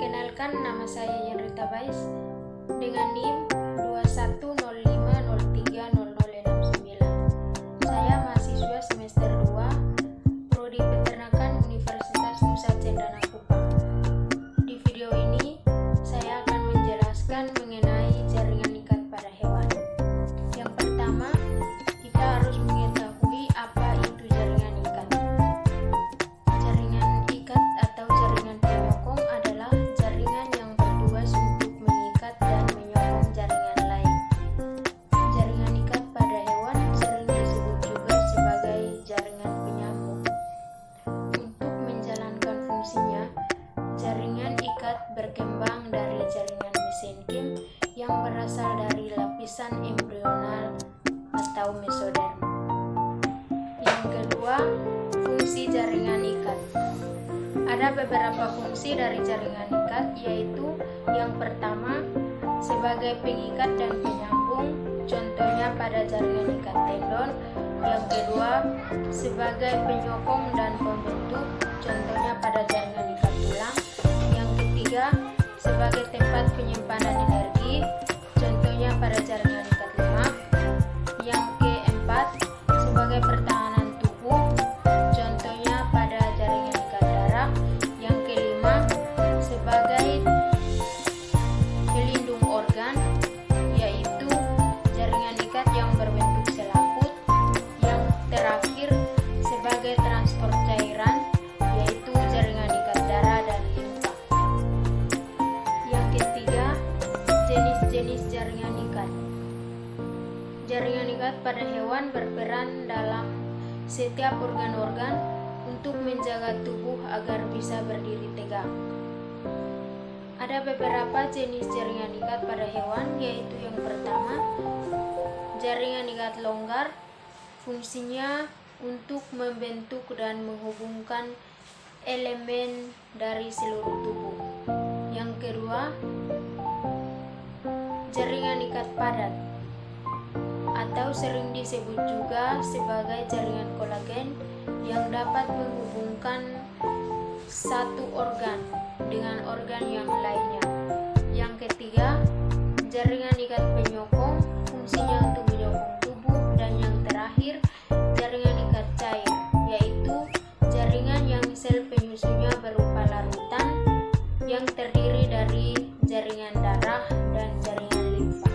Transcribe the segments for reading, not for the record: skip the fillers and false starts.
Perkenalkan, nama saya Yanrita Bais dengan NIM 2105030069. Saya mahasiswa semester 2 Prodi Peternakan Universitas Nusa Cendana Kupang. Di video ini saya akan menjelaskan mengenai jaringan ikat pada hewan. Yang pertama, kita harus mengetahui apa itu jaringan ikat. Jaringan ikat atau jaringan penyokong adalah jaringan yang bertugas untuk mengikat dan menyokong jaringan lain. Jaringan ikat pada hewan sering disebut juga sebagai jaringan penyambung. Untuk menjalankan fungsinya, jaringan ikat berkembang dari jaringan mesenkim yang berasal dari lapisan embrional atau mesoderm. Yang kedua, fungsi jaringan ikat. Ada beberapa fungsi dari jaringan ikat, yaitu yang pertama, sebagai pengikat dan penyambung, contohnya pada jaringan ikat tendon. Yang kedua, sebagai penyokong dan pembentuk, contohnya pada jaringan ikat tulang. Yang ketiga, sebagai tempat penyimpanan energi, contohnya pada jaringan ikat lemak. Yang keempat, sebagai pertahanan tubuh, contohnya pada jaringan ikat darah. Yang kelima, sebagai pelindung organ, yaitu jaringan ikat yang berbentuk selaput. Yang terakhir, sebagai transport cairan, yaitu jaringan ikat darah dan limfa. Yang ketiga, jenis-jenis jaringan ikat. Jaringan ikat pada hewan berperan dalam setiap organ-organ untuk menjaga tubuh agar bisa berdiri tegak. Ada beberapa jenis jaringan ikat pada hewan, yaitu yang pertama, jaringan ikat longgar. Fungsinya untuk membentuk dan menghubungkan elemen dari seluruh tubuh. Yang kedua, jaringan ikat padat atau sering disebut juga sebagai jaringan kolagen yang dapat menghubungkan satu organ dengan organ yang lainnya. Yang ketiga, jaringan ikat penyokong, fungsinya untuk menyokong tubuh. Dan yang terakhir, jaringan ikat cair, yaitu jaringan yang sel penyusunnya berupa larutan yang terdiri dari jaringan darah dan jaringan limfa.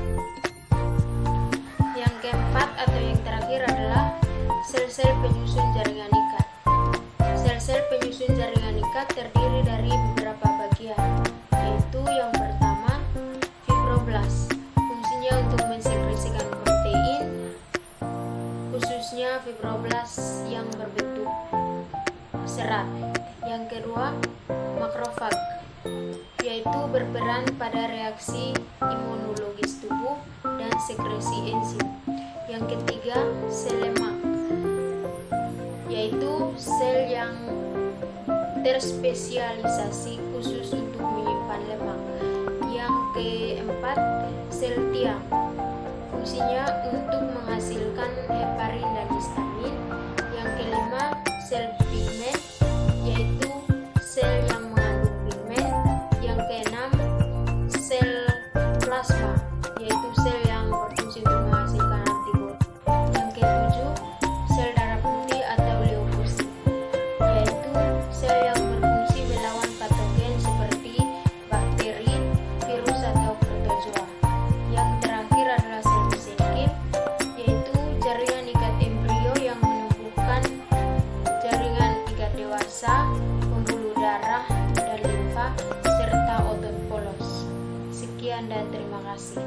Yang keempat atau yang terakhir adalah sel-sel penyusun jaringan ikat. Sel-sel penyusun jaringan ikat terdiri dari beberapa bagian, yaitu yang pertama, fibroblas. Fungsinya untuk mensekresikan protein, khususnya fibroblas yang berbentuk serat. Yang kedua, makrofag, yaitu berperan pada reaksi imunologis tubuh dan sekresi enzim. Yang ketiga, sel lemak, yaitu sel yang terspesialisasi khusus untuk menyimpan lemak. Yang keempat, sel tiang. Fungsinya untuk menghasilkan heparin dan histamin. Yang kelima, sel pigmen, yaitu sel yang mengandung pigmen. Yang keenam, sel plasma, yaitu sel yang berfungsi untuk menghasilkan antibodi. Yang ketujuh, sel darah putih atau leukosit, yaitu sel yang berfungsi melawan patogen seperti bakteri, virus atau protozoa. Yang terakhir adalah sel mesenkim, yaitu jaringan ikat embrio yang menumbuhkan jaringan ikat dewasa, pembuluh darah dan limfa, serta otot polos. Sekian dan terima kasih.